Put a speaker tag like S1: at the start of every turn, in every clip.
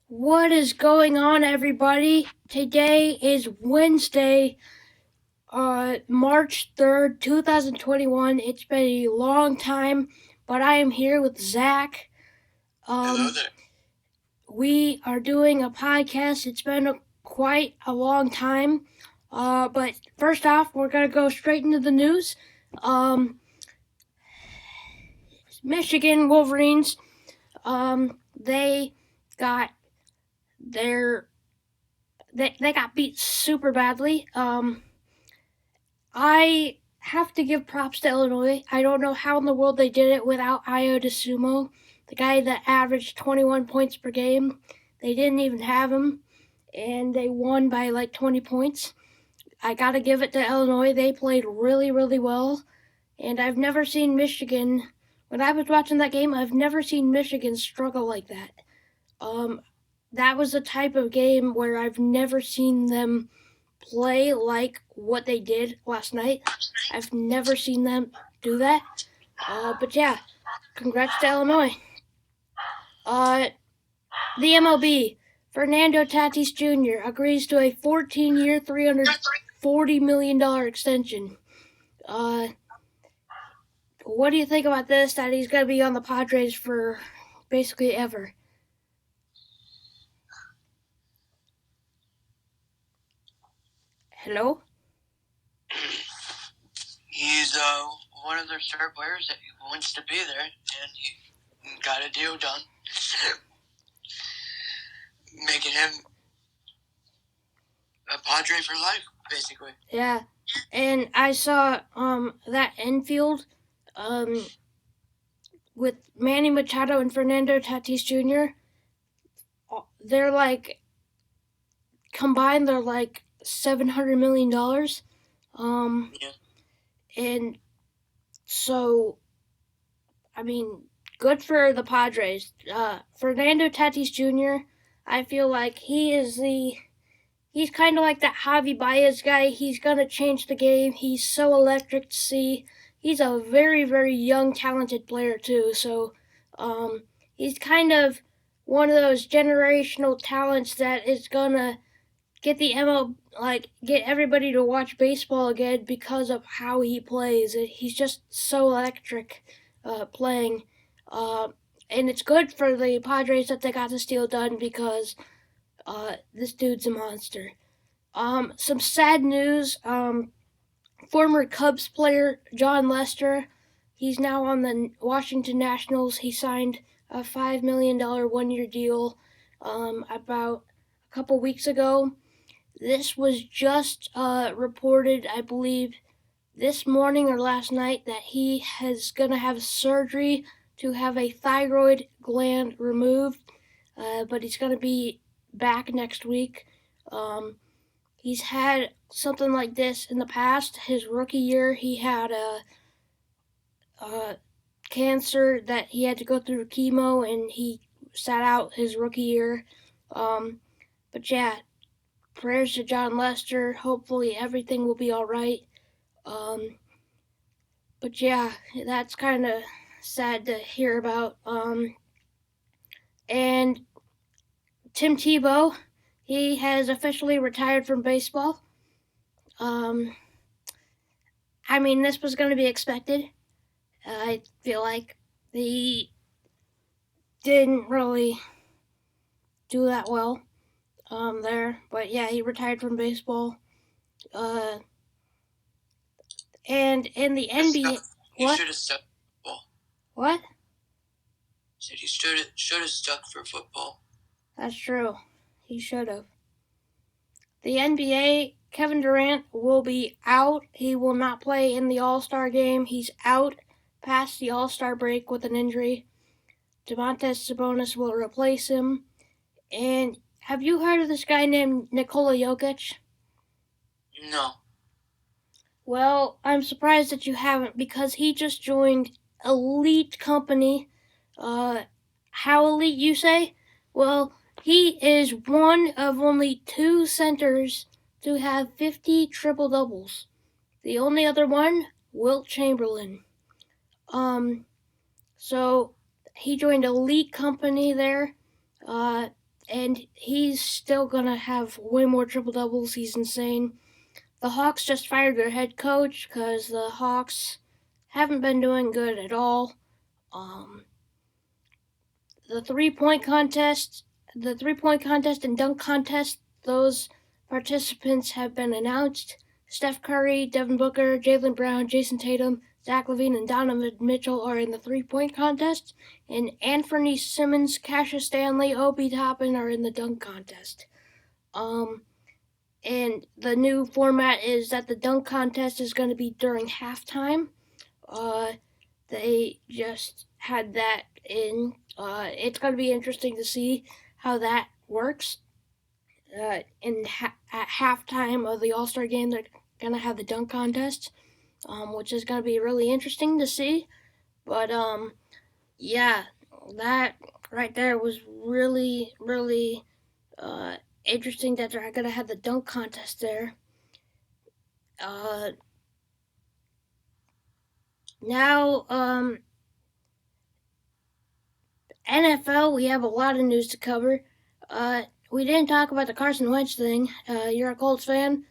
S1: What is going on, everybody? Today is Wednesday, March 3rd, 2021. It's been a long time, but I am here with Zach.
S2: Hello there.
S1: We are doing a podcast. It's been quite a long time. But first off, we're going to go straight into the news. Michigan Wolverines, they got they got beat super badly. I have to give props to Illinois. I don't know how in the world they did it without Io DeSumo, the guy that averaged 21 points per game. They didn't even have him, and they won by like 20 points. I gotta give it to Illinois. They played really, really well, and I've never seen Michigan. When I was watching that game, I've never seen Michigan struggle like that. That was the type of game where I've never seen them play like what they did last night. I've never seen them do that. But yeah, congrats to Illinois. The MLB, Fernando Tatis Jr. agrees to a 14-year, $340 million extension. What do you think about this, that he's going to be on the Padres for basically ever? Hello?
S2: He's one of their star players that wants to be there, and he got a deal done, making him a Padre for life, basically.
S1: Yeah, and I saw that infield with Manny Machado and Fernando Tatis Jr. They're like combined, they're like $700 million.
S2: Yeah.
S1: And so, I mean, good for the Padres. Fernando Tatis Jr., I feel like he's kind of like that Javi Baez guy. He's going to change the game. He's so electric to see. He's a very, very young, talented player, too. So he's kind of one of those generational talents that is going to get the get everybody to watch baseball again because of how he plays. He's just so electric playing. And it's good for the Padres that they got this deal done because this dude's a monster. Some sad news. Former Cubs player John Lester, he's now on the Washington Nationals. He signed a $5 million one-year deal about a couple weeks ago. This was just reported, I believe, this morning or last night that he is going to have surgery to have a thyroid gland removed, but he's going to be back next week. He's had something like this in the past. His rookie year, he had a cancer that he had to go through chemo, and he sat out his rookie year. But yeah, prayers to John Lester. Hopefully everything will be all right. But yeah, that's kind of sad to hear about. And Tim Tebow, he has officially retired from baseball. I mean, this was going to be expected. I feel like he didn't really do that well there. But yeah, he retired from baseball. And in the NBA,
S2: He should have stuck for football.
S1: What?
S2: Said he should have stuck for football.
S1: That's true. He should have. The NBA, Kevin Durant will be out. He will not play in the All-Star game. He's out past the All-Star break with an injury. Domantas Sabonis will replace him. And have you heard of this guy named Nicola Yokic?
S2: No.
S1: Well, I'm surprised that you haven't, because he just joined Elite Company. How elite, you say? Well, he is one of only two centers to have 50 triple doubles. The only other one, Wilt Chamberlain. So he joined Elite Company there. and he's still gonna have way more triple doubles. He's insane. The Hawks just fired their head coach because the Hawks haven't been doing good at all. The 3-point contest and dunk contest, those participants have been announced. Steph Curry, Devin Booker, Jaylen Brown, Jason Tatum, Zach LaVine, and Donovan Mitchell are in the 3-point contest, and Anthony Simmons, Cassius Stanley, Obi Toppin are in the dunk contest. And the new format is that the dunk contest is going to be during halftime. They just had that in. It's going to be interesting to see how that works. At halftime of the All-Star game, they're going to have the dunk contest, which is going to be really interesting to see. But, yeah, that right there was really, really interesting that they're going to have the dunk contest there. Now, NFL, we have a lot of news to cover. We didn't talk about the Carson Wentz thing. You're a Colts fan.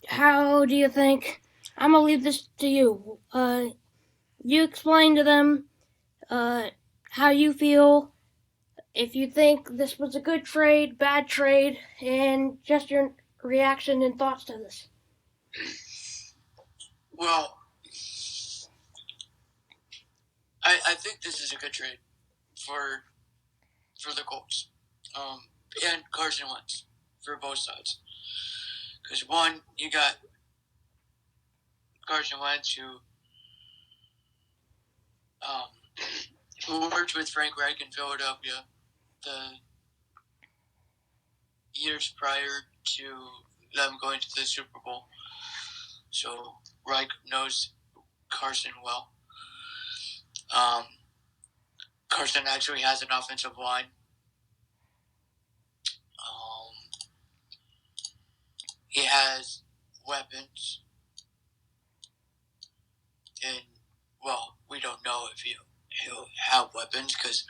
S1: How do you think? I'm gonna leave this to you. You explain to them how you feel, if you think this was a good trade, bad trade, and just your reaction and thoughts to this.
S2: Well, I think this is a good trade for the Colts and Carson Wentz for both sides. Because one, you got Carson Wentz who worked with Frank Reich in Philadelphia the years prior to them going to the Super Bowl. So Reich knows Carson well. Carson actually has an offensive line. He has weapons. And, well, we don't know if he'll have weapons because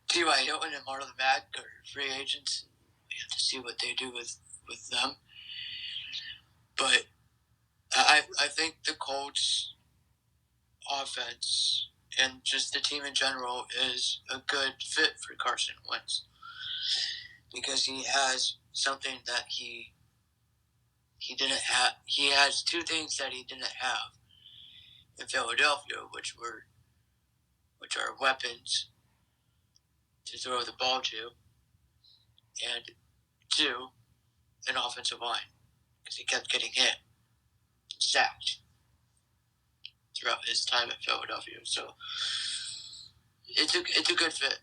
S2: T.Y. Hilton and Marlon Mack are free agents. We have to see what they do with them. But I think the Colts offense and just the team in general is a good fit for Carson Wentz because he has something that he didn't have. He has two things that he didn't have in Philadelphia, which are weapons to throw the ball to, and two, an offensive line because he kept getting hit, sacked throughout his time at Philadelphia. So it's a good fit.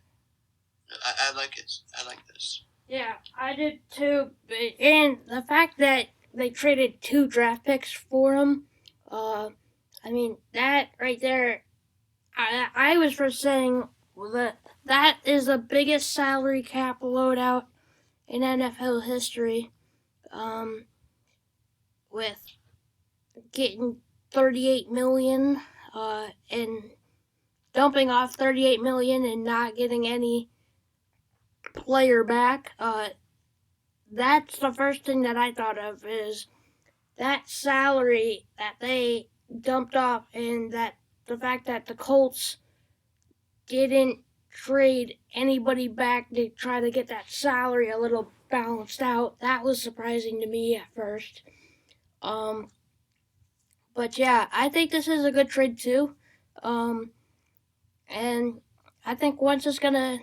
S2: I like it. I like this.
S1: Yeah, I did too. And the fact that they traded 2 draft picks for him, I mean, that right there, I was first saying that is the biggest salary cap loadout in NFL history, with getting $38 million, and dumping off $38 million and not getting any player back. That's the first thing that I thought of, is that salary that they dumped off, and that the fact that the Colts didn't trade anybody back to try to get that salary a little balanced out. That was surprising to me at first. But yeah, I think this is a good trade too. And I think Wentz is gonna.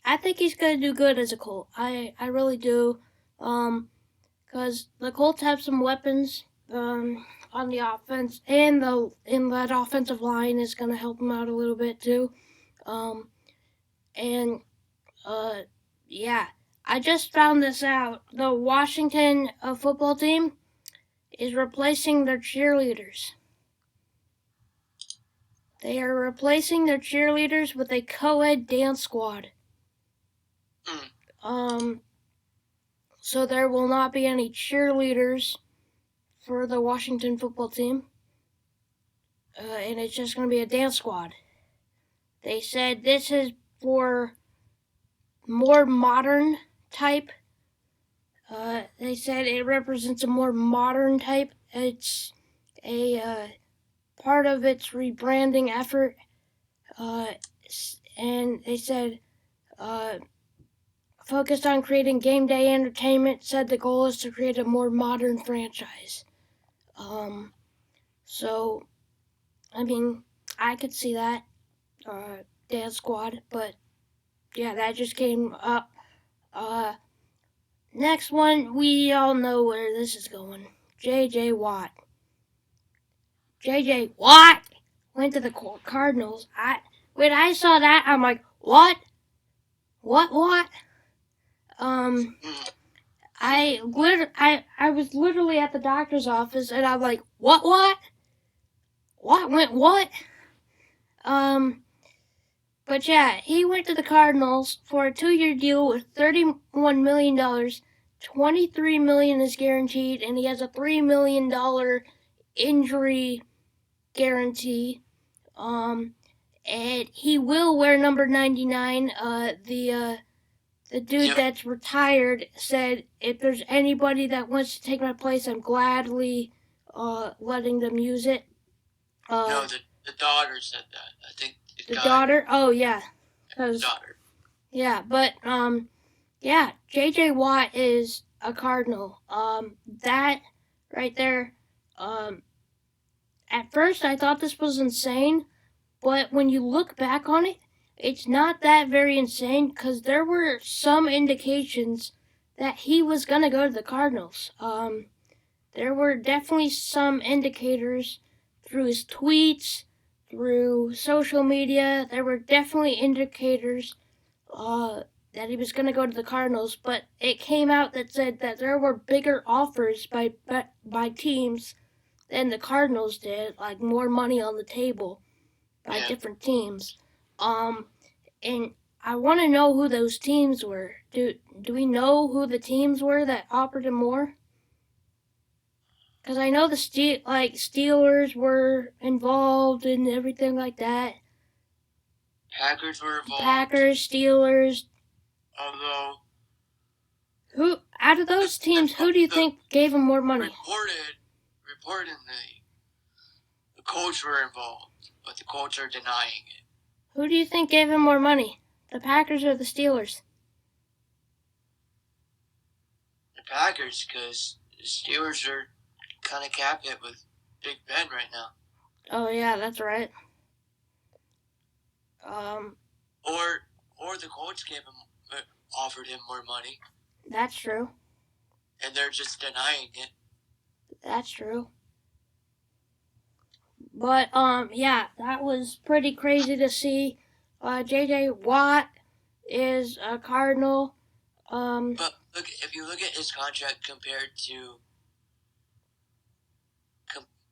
S1: I think he's gonna do good as a Colt. I really do. Because the Colts have some weapons on the offense, and that offensive line is gonna help them out a little bit too. Yeah, I just found this out. The Washington football team is replacing their cheerleaders. They are replacing their cheerleaders with a co-ed dance squad. So there will not be any cheerleaders for the Washington football team. And it's just going to be a dance squad. They said this is for more modern type. They said it represents a more modern type. It's a part of its rebranding effort. And they said focused on creating game day entertainment, said the goal is to create a more modern franchise. So, I mean, I could see that, Dance Squad, but yeah, that just came up. Next one, we all know where this is going. J.J. Watt. J.J. Watt went to the Cardinals. When I saw that, I'm like, what? What? I was literally at the doctor's office, and I'm like, what? What went what? But yeah, he went to the Cardinals for a 2-year deal with $31 million. $23 million is guaranteed, and he has a $3 million injury guarantee. And he will wear number 99. The dude that's retired said, if there's anybody that wants to take my place, I'm gladly letting them use it.
S2: No, the daughter said that. I think
S1: the daughter? Oh, yeah.
S2: The daughter.
S1: Yeah, but, yeah, J.J. Watt is a Cardinal. That right there, at first I thought this was insane, but when you look back on it, it's not that very insane because there were some indications that he was going to go to the Cardinals. There were definitely some indicators through his tweets, through social media. There were definitely indicators that he was going to go to the Cardinals, but it came out that said that there were bigger offers by teams than the Cardinals did, like more money on the table by different teams. And I want to know who those teams were. Do we know who the teams were that offered him more? Because I know the Steelers were involved and everything like that.
S2: Packers were involved.
S1: Packers, Steelers.
S2: Although,
S1: who out of those teams, who do you think gave him more money?
S2: Reportedly, the Colts were involved, but the Colts are denying it.
S1: Who do you think gave him more money, the Packers or the Steelers?
S2: The Packers, because the Steelers are kind of capped it with Big Ben right now.
S1: Oh yeah, that's right.
S2: Or the Colts offered him more money.
S1: That's true.
S2: And they're just denying it.
S1: That's true. But yeah, that was pretty crazy to see. J.J. Watt is a Cardinal.
S2: But look, if you look at his contract compared to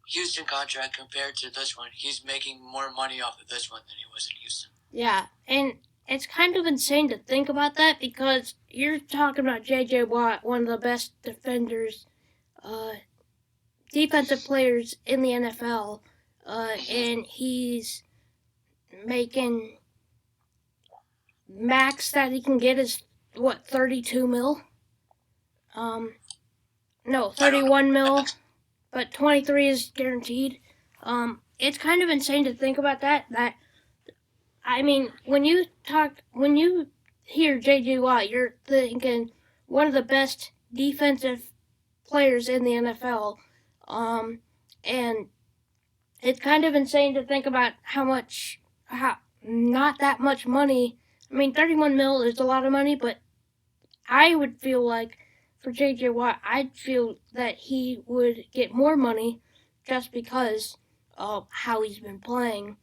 S2: Houston contract compared to this one, he's making more money off of this one than he was in Houston.
S1: Yeah, and it's kind of insane to think about that because you're talking about J.J. Watt, one of the best defenders, defensive players in the NFL, and he's making max that he can get is what, 32 mil? No, 31 mil, but 23 is guaranteed. It's kind of insane to think about that. I mean, when you hear J.J. Watt, you're thinking one of the best defensive players in the NFL. And it's kind of insane to think about how not that much money. I mean, 31 mil is a lot of money, but I would feel like for J.J. Watt, I'd feel that he would get more money just because of how he's been playing.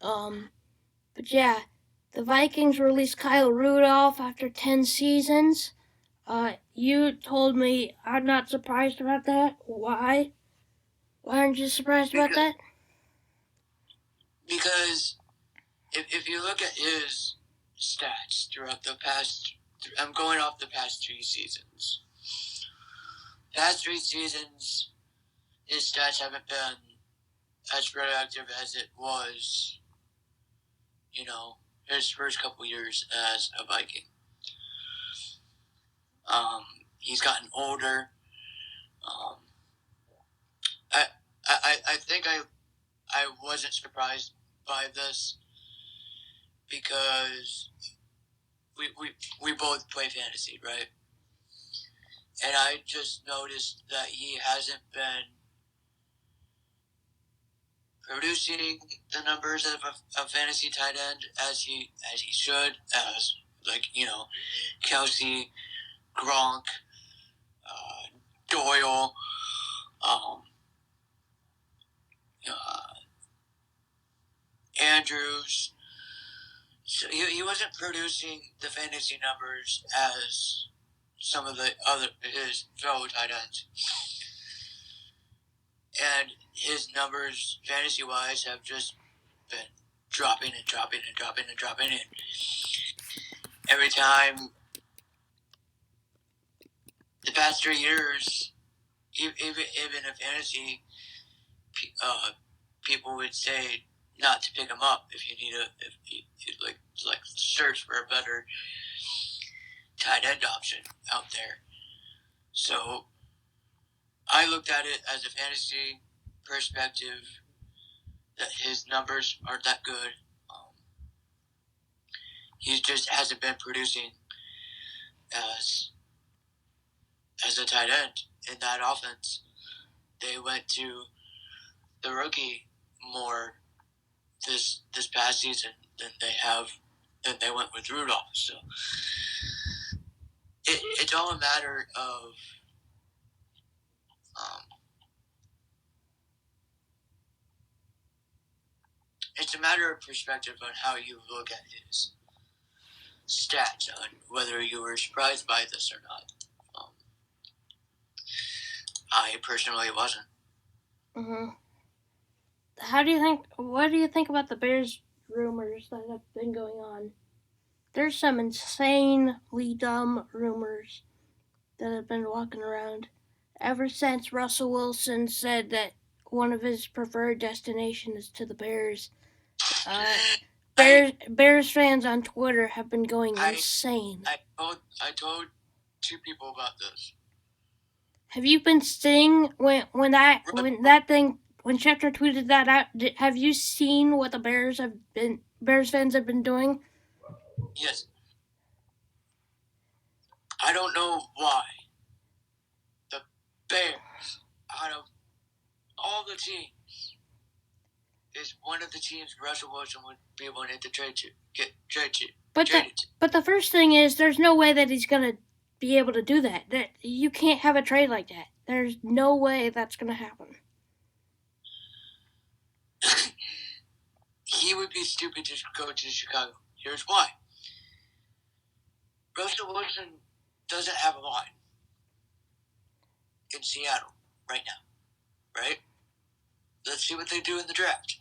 S1: But yeah, the Vikings released Kyle Rudolph after 10 seasons. You told me I'm not surprised about that. Why? Why aren't you surprised about that?
S2: Because if you look at his stats throughout the past, I'm going off the past 3 seasons. Past 3 seasons, his stats haven't been as productive as it was, his first couple years as a Viking. He's gotten older. I think I wasn't surprised by this because we both play fantasy, right? And I just noticed that he hasn't been producing the numbers of a fantasy tight end as he should, as Kelsey, Gronk, Doyle, Andrews. So he wasn't producing the fantasy numbers as some of his fellow tight ends. And his numbers, fantasy-wise, have just been dropping and dropping and dropping and dropping. And every time, the past 3 years, even in fantasy, people would say not to pick him up if you search for a better tight end option out there. So I looked at it as a fantasy perspective that his numbers aren't that good. He just hasn't been producing as a tight end in that offense. They went to the rookie more this past season than they went with Rudolph. So it's all a matter of it's a matter of perspective on how you look at his stats, on whether you were surprised by this or not. I personally wasn't.
S1: Mm-hmm. What do you think about the Bears rumors that have been going on? There's some insanely dumb rumors that have been walking around ever since Russell Wilson said that one of his preferred destinations is to the Bears. Bears fans on Twitter have been going insane.
S2: I told 2 people about this.
S1: Have you been seeing when Schefter tweeted that out? Have you seen what the Bears fans have been doing?
S2: Yes. I don't know why the Bears, out of all the teams, is one of the teams Russell Wilson would be wanting to trade to.
S1: But the first thing is, there's no way that he's gonna be able to do that. That you can't have a trade like that. There's no way that's gonna happen.
S2: He would be stupid to go to Chicago. Here's why. Russell Wilson doesn't have a line in Seattle right now, right? Let's see what they do in the draft.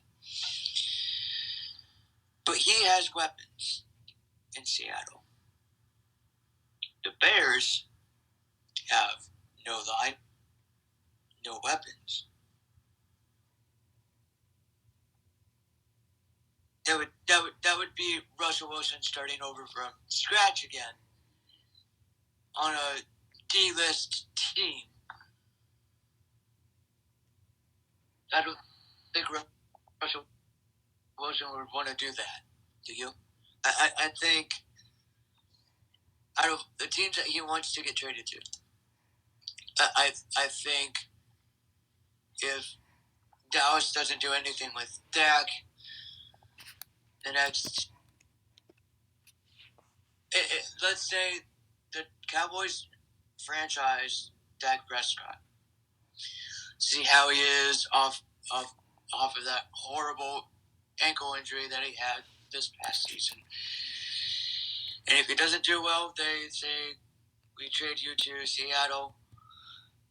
S2: But he has weapons in Seattle. The Bears have no line, no weapons. That would be Russell Wilson starting over from scratch again on a D-list team. I don't think Russell Wilson would want to do that. Do you? I think out of the teams that he wants to get traded to, I think if Dallas doesn't do anything with Dak, the next, let's say the Cowboys franchise Dak Prescott, see how he is off of that horrible ankle injury that he had this past season. And if he doesn't do well, they say, we trade you to Seattle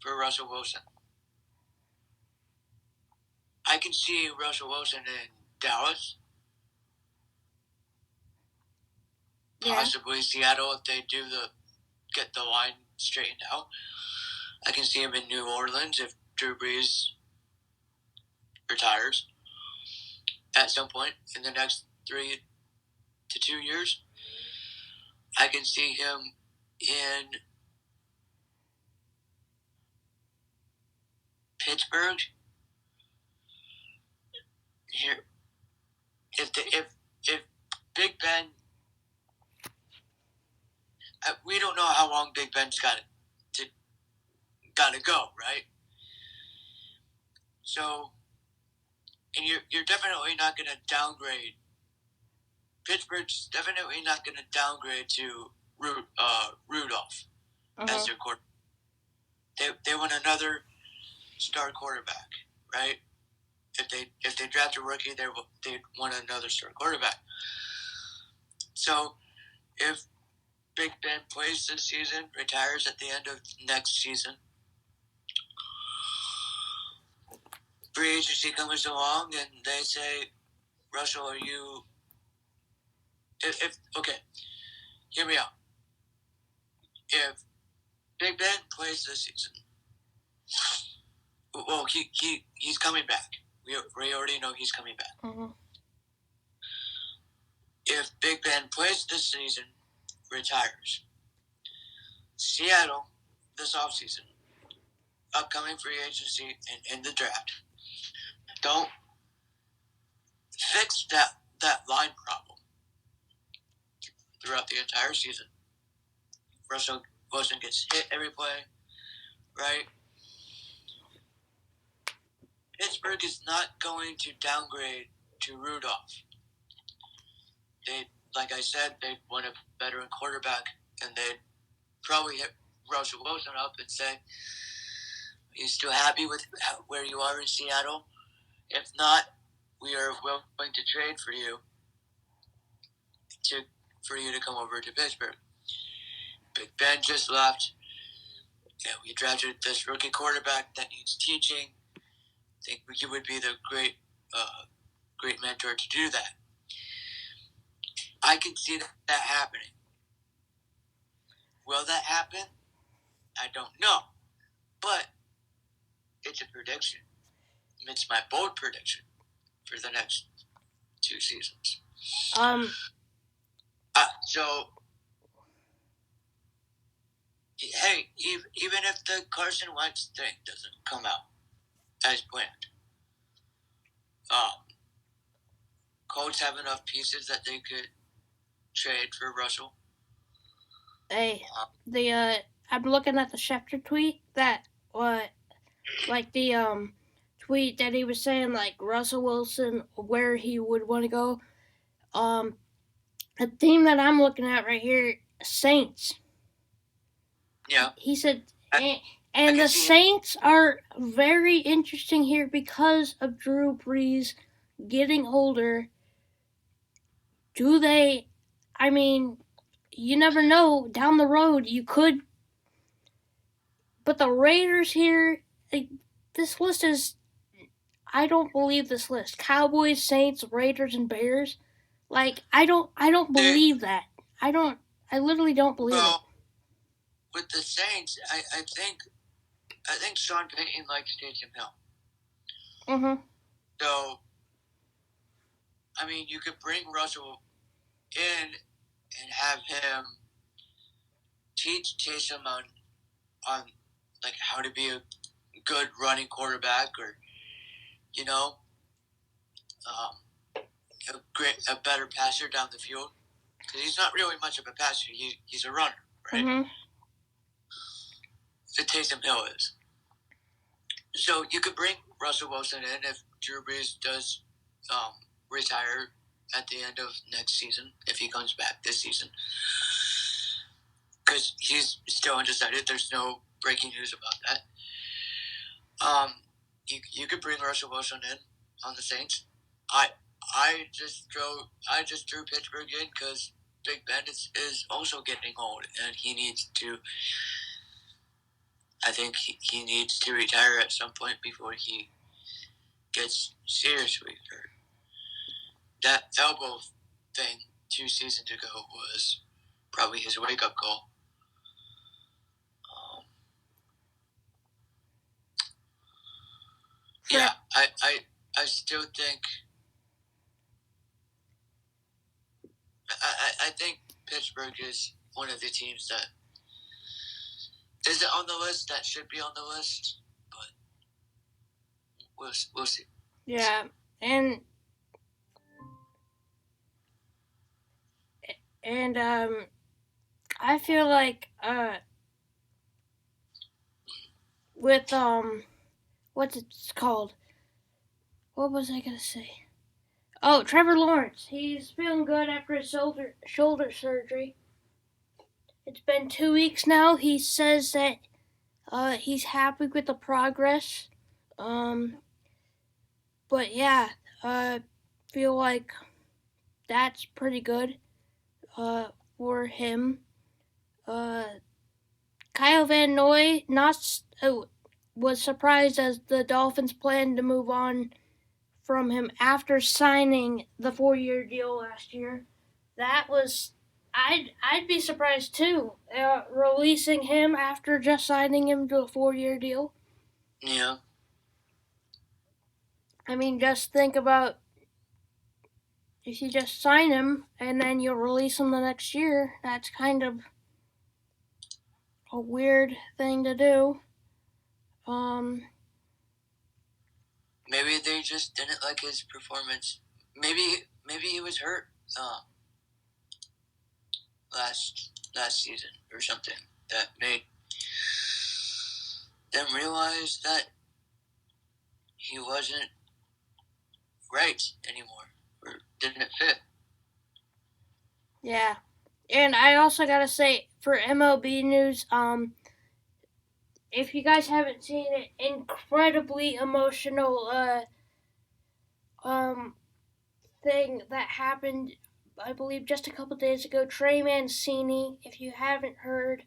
S2: for Russell Wilson. I can see Russell Wilson in Dallas. Yeah. Possibly Seattle if they get the line straightened out. I can see him in New Orleans if Drew Brees retires at some point in the next 3 to 2 years. I can see him in Pittsburgh here. If Big Ben, we don't know how long Big Ben's got to go, right? So, and you're definitely not going to downgrade. Pittsburgh's definitely not going to downgrade to Rudolph as their quarterback. They want another star quarterback, right? If they draft a rookie, they want another star quarterback. So if Big Ben plays this season, retires at the end of next season, free agency comes along, and they say, Russell, are you? If okay, hear me out. If Big Ben plays this season, well, he's coming back. We already know he's coming back. If Big Ben plays this season, retires, Seattle this offseason, upcoming free agency and the draft, don't fix that line problem throughout the entire season. Russell Wilson gets hit every play, right? Pittsburgh is not going to downgrade to Rudolph. They, like I said, they want a veteran quarterback, and they'd probably hit Russell Wilson up and say, "Are you still happy with where you are in Seattle? If not, we are willing to trade for you to come over to Pittsburgh." Big Ben just left. Yeah, we drafted this rookie quarterback that needs teaching. I think you would be the great mentor to do that. I can see that happening. Will that happen? I don't know. But it's a prediction. It's my bold prediction for the next 2 seasons. So, hey, even if the Carson Wentz thing doesn't come out as planned, Colts have enough pieces that they could trade for Russell.
S1: Hey, I'm looking at the Schefter tweet that tweet that he was saying like Russell Wilson where he would want to go. The team that I'm looking at right here, Saints.
S2: Yeah.
S1: He said, and the Saints are very interesting here because of Drew Brees getting older. Do they? I mean, you never know. Down the road, you could. But the Raiders here, this list is. I don't believe this list. Cowboys, Saints, Raiders, and Bears. Like I don't believe that. I literally don't believe it.
S2: With the Saints, I think Sean Payton likes Taysom Hill. So, I mean, you could bring Russell in and have him teach Taysom on like how to be a good running quarterback, or a better passer down the field. Because he's not really much of a passer. He's a runner, right? The Taysom Hill is. So you could bring Russell Wilson in if Drew Brees does retire at the end of next season, if he comes back this season. Because he's still undecided. There's no breaking news about that. You could bring Russell Wilson in on the Saints. I just drew Pittsburgh in because Big Ben is also getting old, and he needs to. I think he needs to retire at some point before he gets seriously hurt. That elbow thing 2 seasons ago was probably his wake-up call. Yeah, I still think. I think Pittsburgh is one of the teams that isn't on the list that should be on the list, but we'll see.
S1: Yeah, and I feel like with what's it called? What was I gonna say? Oh, Trevor Lawrence. He's feeling good after his shoulder surgery. It's been 2 weeks now. He says that he's happy with the progress. But yeah, feel like that's pretty good for him. Kyle Van Noy was surprised as the Dolphins planned to move on from him after signing the 4-year deal last year. That was I'd be surprised too, releasing him after just signing him to a 4-year deal.
S2: Yeah.
S1: I mean, just think about if you just sign him and then you'll release him the next year. That's kind of a weird thing to do.
S2: Maybe they just didn't like his performance. Maybe he was hurt last season or something that made them realize that he wasn't right anymore or didn't fit.
S1: Yeah. And I also gotta say, for MLB news, if you guys haven't seen it, incredibly emotional thing that happened, I believe, just a couple days ago. Trey Mancini, if you haven't heard,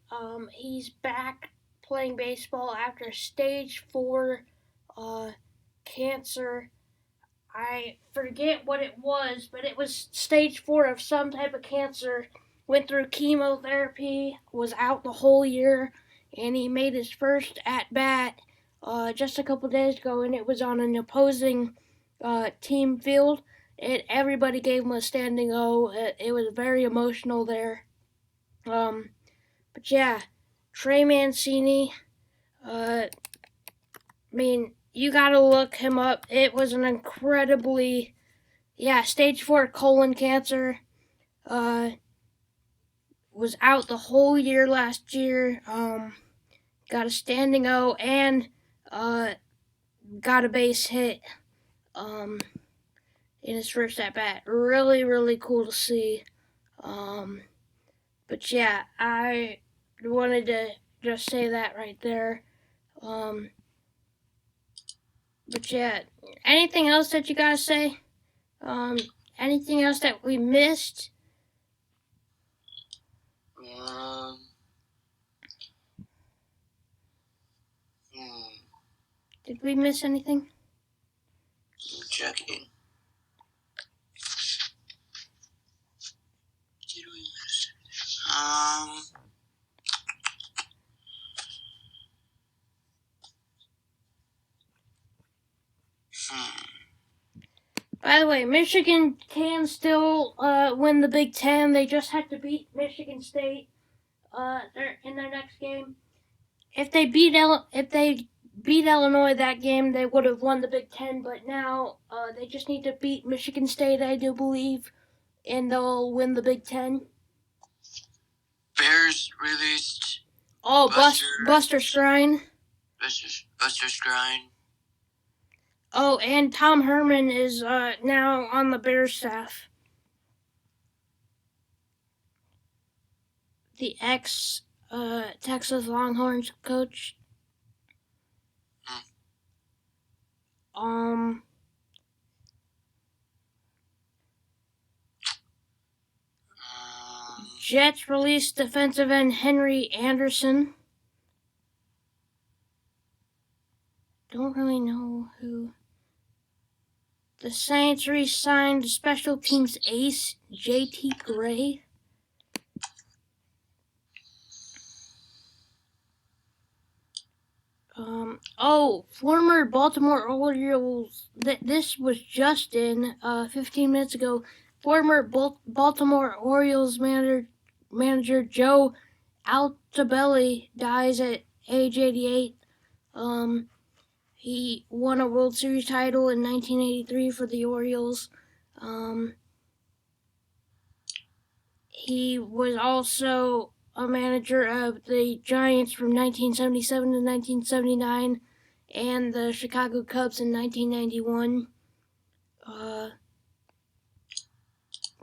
S1: he's back playing baseball after stage 4 cancer. I forget what it was, but it was stage 4 of some type of cancer. Went through chemotherapy, was out the whole year, and he made his first at bat just a couple days ago, and it was on an opposing team field. And everybody gave him a standing O. It was very emotional there. But yeah, Trey Mancini. I mean, you gotta look him up. It was an incredibly, stage 4 colon cancer. Was out the whole year last year. Got a standing O and got a base hit. In his first at bat. Really, really cool to see. But yeah, I wanted to just say that right there. But yeah, anything else that you guys say? Anything else that we missed? Did we miss anything?
S2: Checking. Did we miss anything?
S1: By the way, Michigan can still win the Big Ten. They just had to beat Michigan State in their next game. If they beat Illinois that game, they would have won the Big Ten. But now they just need to beat Michigan State, I do believe, and they'll win the Big Ten.
S2: Bears released.
S1: Oh, Buster Skrine.
S2: Buster Skrine.
S1: Oh, and Tom Herman is now on the Bears staff. The ex-Texas Longhorns coach. Jets released defensive end Henry Anderson. Don't really know who. The Saints re-signed special teams ace J.T. Gray. Former Baltimore Orioles. This was just in 15 minutes ago. Former Baltimore Orioles manager Joe Altobelli dies at age 88. He won a World Series title in 1983 for the Orioles. He was also a manager of the Giants from 1977 to 1979 and the Chicago Cubs in 1991.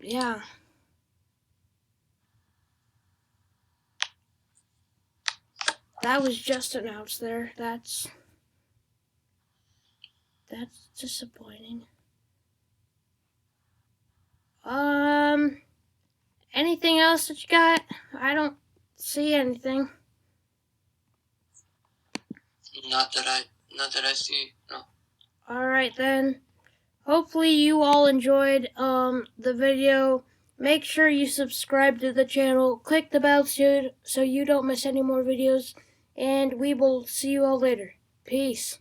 S1: Yeah. That was just announced there. That's disappointing. Anything else that you got? I don't see anything.
S2: Not that I see. No.
S1: Alright then. Hopefully you all enjoyed the video. Make sure you subscribe to the channel. Click the bell so you don't miss any more videos. And we will see you all later. Peace.